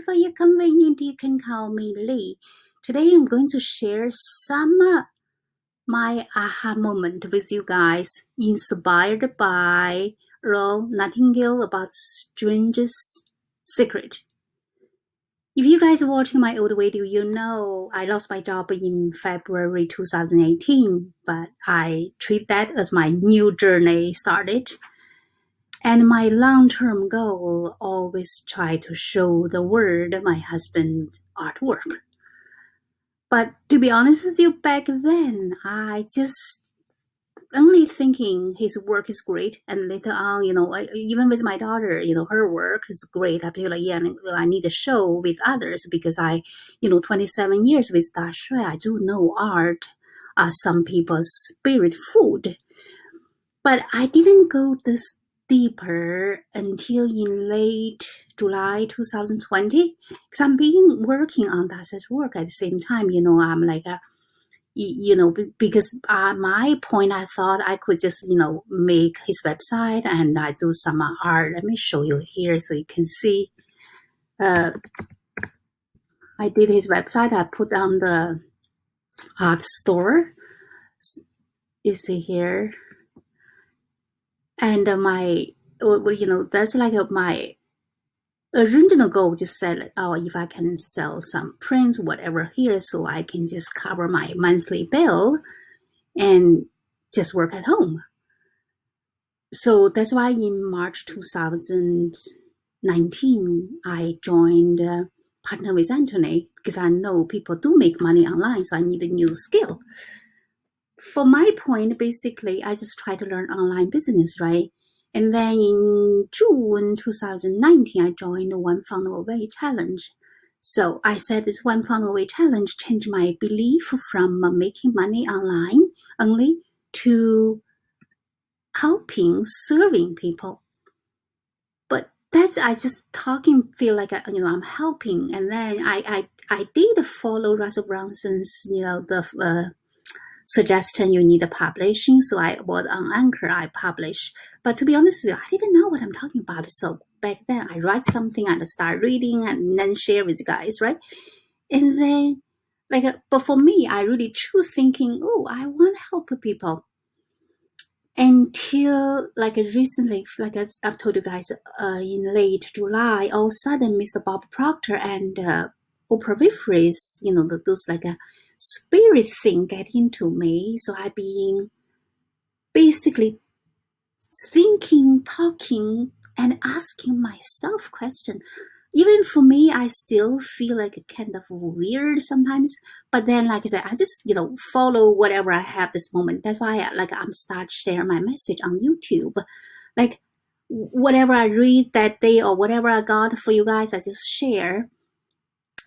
whenever you're convenient, you can call me Lee. Today I'm going to share some my aha moment with you guys, inspired by Earl Nightingale about strangest secret. If you guys are watching my old video, you know I lost my job in February 2018, but I treat that as my new journey started. And my long-term goal always try to show the world my husband artwork. But to be honest with you, back then, I just only thinking his work is great. And later on, even with my daughter, her work is great. I feel like, yeah, I need to show with others because 27 years with Dashuai, I do know art are some people's spirit food. But I didn't go this deeper until in late July 2020, because I'm been working on that work at the same time. I'm like because my point, I thought I could just make his website and I do some art. Let me show you here so you can see. I did his website. I put on the art store. You see here. And that's like my original goal. Just said, if I can sell some prints, whatever here, so I can just cover my monthly bill and just work at home. So that's why in March 2019, I joined Partner with Anthony, because I know people do make money online, so I need a new skill. For my point, basically, I just try to learn online business, right? And then in June 2019, I joined the One Funnel Away Challenge. So I said this One Funnel Away Challenge changed my belief from making money online only to helping, serving people. But that's, I just talking, feel like, I'm helping. And then I did follow Russell Brunson's, the suggestion you need a publishing. So I was on Anchor, I publish. But to be honest with you, I didn't know what I'm talking about. So back then I write something and I start reading and then share with you guys, right? And then but for me, I really choose thinking, I want to help people. Until recently, I've told you guys, in late July, all of a sudden Mr. Bob Proctor and Oprah Winfrey's, those spirit thing get into me. So I've been basically thinking, talking, and asking myself questions. Even for me, I still feel like kind of weird sometimes. But then, like I said, I just, follow whatever I have this moment. That's why I'm start sharing my message on YouTube. Like whatever I read that day or whatever I got for you guys, I just share.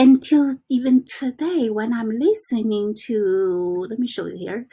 Until even today, when I'm listening to, let me show you here,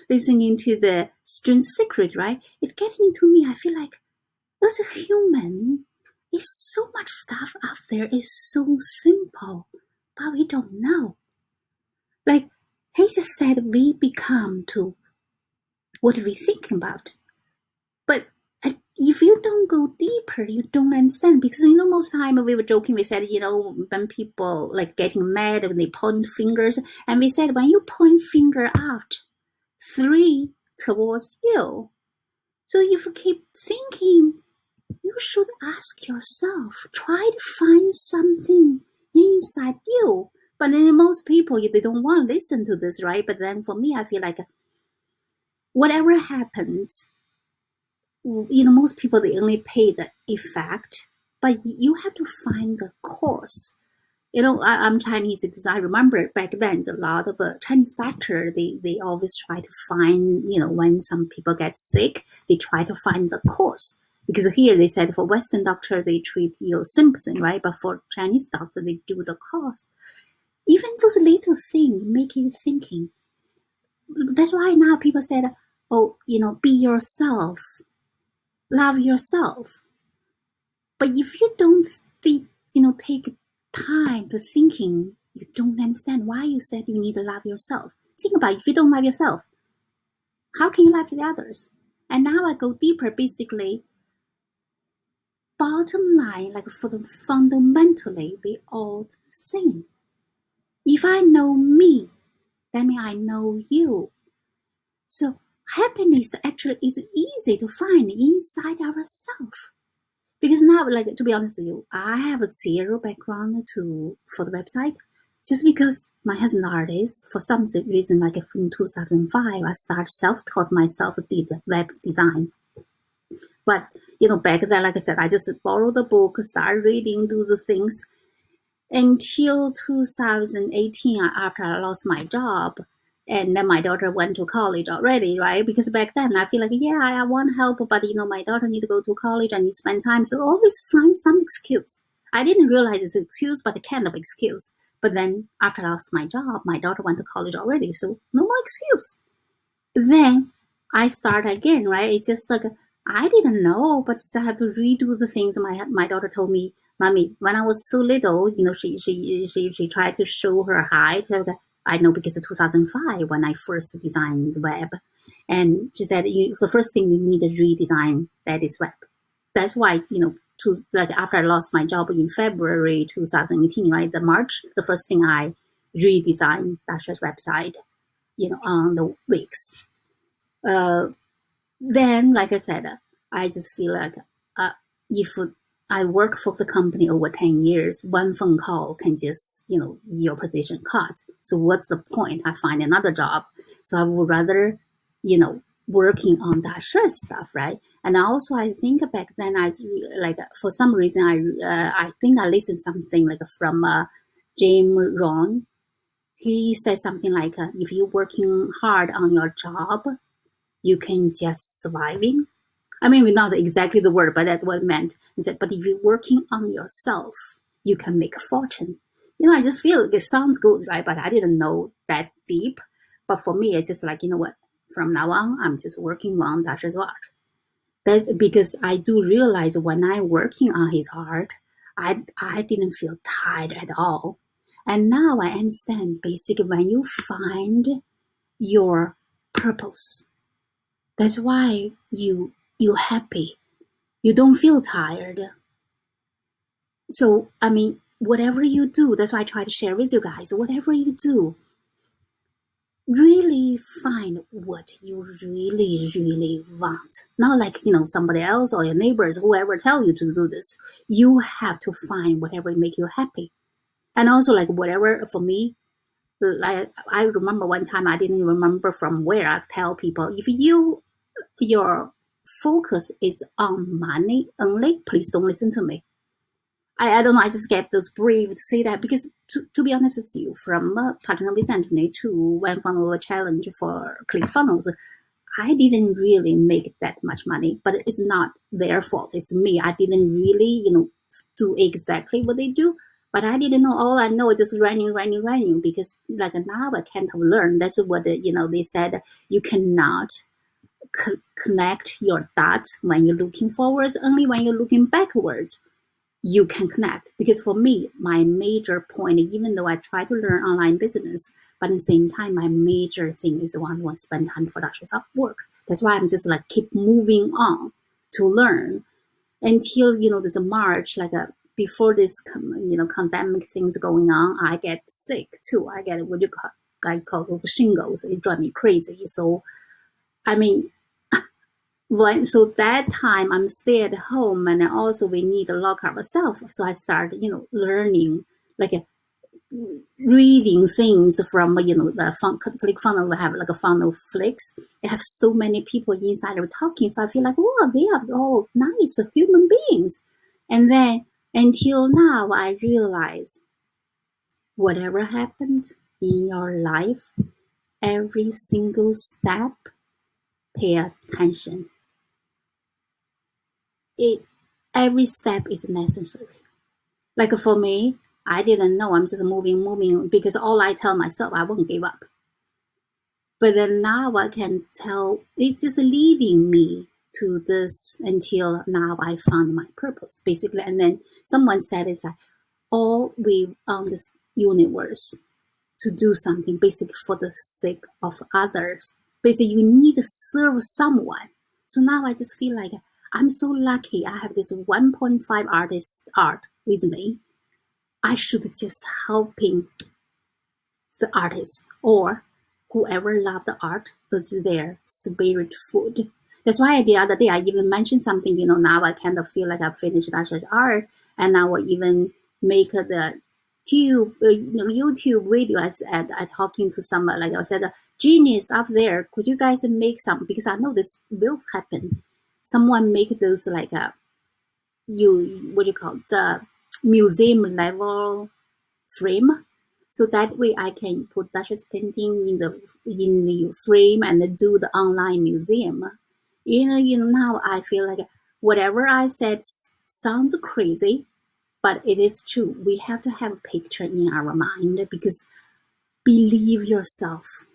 listening to the Strange Secret, right? It gets into me. I feel like as a human, it's so much stuff out there. It's so simple, but we don't know. Like he just said, we become to what we think about. But if you don't go deeper, you don't understand. Because, most time we were joking, we said, when people getting mad, when they point fingers, and we said, when you point finger out, 3 towards you. So if you keep thinking, you should ask yourself, try to find something inside you. But then most people, they don't want to listen to this, right? But then for me, I feel like whatever happens, most people, they only pay the effect, but you have to find the cause. I'm Chinese because I remember back then, a lot of Chinese doctor, they always try to find, when some people get sick, they try to find the cause. Because here they said for Western doctor, they treat your symptom, right? But for Chinese doctor, they do the cause. Even those little things make you thinking. That's why now people said, be yourself. Love yourself. But if you don't take time to thinking, you don't understand why you said you need to love yourself. Think about it. If you don't love yourself, how can you love the others? And now I go deeper. Basically, bottom line, like for the fundamentally, we all the same. If I know me, that means I know you. So happiness actually is easy to find inside ourselves. Because now, like, to be honest with you, I have a zero background for the website. Just because my husband is an artist, for some reason, like in 2005, I started self-taught myself did web design. But, back then, like I said, I just borrowed the book, started reading, do the things. Until 2018, after I lost my job, and then my daughter went to college already, right? Because back then I feel like, yeah, I want help, but my daughter need to go to college, I need to spend time. So I always find some excuse. I didn't realize it's an excuse, but a kind of excuse. But then after I lost my job, my daughter went to college already, so no more excuse. Then I start again, right? It's just like I didn't know, but I have to redo the things my daughter told me. Mommy, when I was so little, she tried to show her height. I know because of 2005 when I first designed the web, and she said the first thing you need to redesign that is web. That's why after I lost my job in February 2018, right? The March, the first thing I redesigned Dashuai's website, on the weeks. Then, like I said, I just feel like if I work for the company over 10 years, one phone call can just, your position cut. So what's the point? I find another job. So I would rather, working on that stuff, right? And also I think back then for some reason I think I listened something like from Jim Rohn. He said something like, if you're working hard on your job, you can just surviving. I mean, not exactly the word, but that's what it meant. He said, but if you're working on yourself, you can make a fortune. I just feel like it sounds good, right? But I didn't know that deep. But for me, it's just like, what? From now on, I'm just working on Dashuai's art. That's because I do realize when I'm working on his art, I didn't feel tired at all. And now I understand basically when you find your purpose, that's why you're happy. You don't feel tired. So, I mean, whatever you do, that's why I try to share with you guys, whatever you do, really find what you really, really want. Not like, somebody else or your neighbors, whoever tell you to do this. You have to find whatever make you happy. And also like whatever, for me, like I remember one time, I didn't remember from where I tell people, if your focus is on money only, please don't listen to me. I don't know, I just get this brief to say that because to be honest with you, from partner with Anthony to one funnel challenge for ClickFunnels, I didn't really make that much money, but it's not their fault. It's me. I didn't really, do exactly what they do, but I didn't know. All I know is just running because like now I can't have learned. That's what, they said you cannot connect your dots when you're looking forwards, only when you're looking backwards you can connect. Because for me, my major point, even though I try to learn online business, but at the same time, my major thing is I want to spend time for Dashuai's work. That's why I'm just like keep moving on to learn until, there's a March, like before this, pandemic things going on, I get sick too. I get what I call those shingles. It drives me crazy. So, I mean, so that time I'm stay at home, and also we need to lock ourselves. So I started, learning, like reading things from, the ClickFunnels. We have like a funnel flicks. They have so many people inside of talking. So I feel like, wow, they are all nice human beings. And then until now, I realize whatever happens in your life, every single step, pay attention. Every step is necessary. Like for me, I didn't know. I'm just moving because all I tell myself, I won't give up. But then now I can tell it's just leading me to this until now I found my purpose, basically. And then someone said it's like all we on this universe to do something basically for the sake of others. Basically, you need to serve someone. So now I just feel like I'm so lucky I have this 1.5 artist art with me. I should just helping the artist or whoever love the art is their spirit food. That's why the other day I even mentioned something, now I kind of feel like I've finished Dashuai's art, and I will even make the YouTube video as I talking to someone, like I said, genius up there, could you guys make some, because I know this will happen. Someone make those like what do you call the museum level frame, so that way I can put Duchess painting in the frame and do the online museum. Now I feel like whatever I said sounds crazy, but it is true. We have to have a picture in our mind, because believe yourself.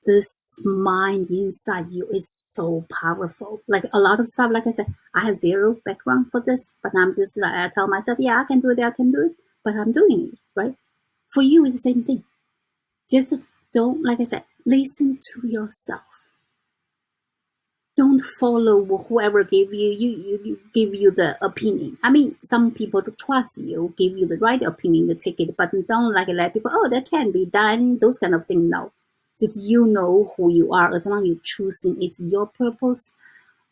This mind inside you is so powerful. Like a lot of stuff, like I said, I have zero background for this, but I'm just like, I tell myself, yeah, I can do it, but I'm doing it, right? For you, it's the same thing. Just don't, like I said, listen to yourself. Don't follow whoever give you give you the opinion. I mean, some people trust you, give you the right opinion to take it, but don't like let people, oh, that can be done, those kind of things. No, just know who you are. As long as you're choosing, it's your purpose,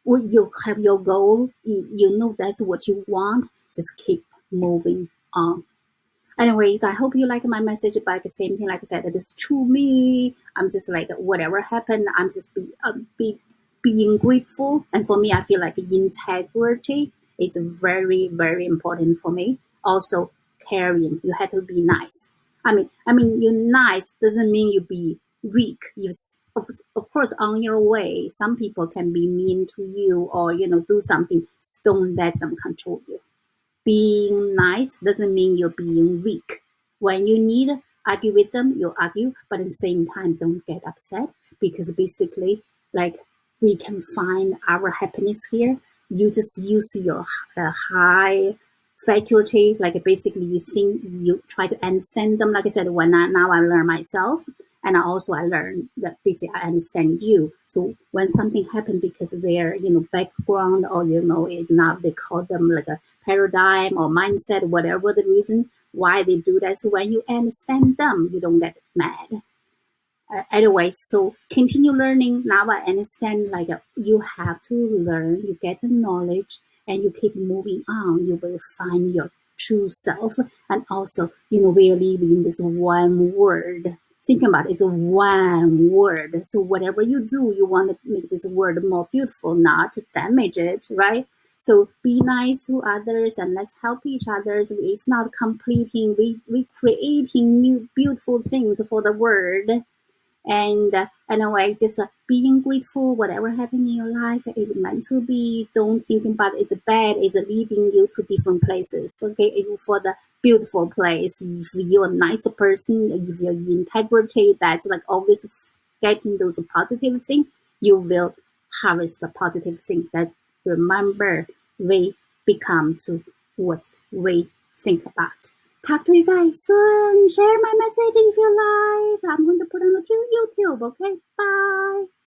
or you have your goal, you know that's what you want. Just keep moving on. Anyways, I hope you like my message, but the same thing, like I said, it is to me. I'm just like, whatever happened, I'm just being grateful. And for me, I feel like integrity is very, very important for me. Also, caring. You have to be nice. I mean, you're nice doesn't mean you be weak. Of course, on your way, some people can be mean to you, or do something. Just don't let them control you. Being nice doesn't mean you're being weak. When you need to argue with them, you argue, but at the same time, don't get upset, because basically, like, we can find our happiness here. You just use your high faculty, like basically you think, you try to understand them. Like I said, now I learn myself, and I learn that basically I understand you. So when something happened, because of their background, or it now they call them like a paradigm or mindset, whatever the reason why they do that. So when you understand them, you don't get mad. Otherwise, so continue learning. Now I understand, like you have to learn, you get the knowledge, and you keep moving on. You will find your true self. And also, we are living in this one word. Think about it, it's a one word. So whatever you do, you want to make this word more beautiful, not damage it, right? So be nice to others, and let's help each other. So it's not completing, we creating new beautiful things for the world. And anyway, just being grateful, whatever happened in your life is meant to be. Don't think about it's bad, it's leading you to different places. Okay, even for the beautiful place, if you're a nice person, if you're integrity, that's like always getting those positive things, you will harvest the positive thing. That remember, we become to what we think about. Talk to you guys soon. Share my message if you like. I'm going to put on the YouTube. Okay, bye.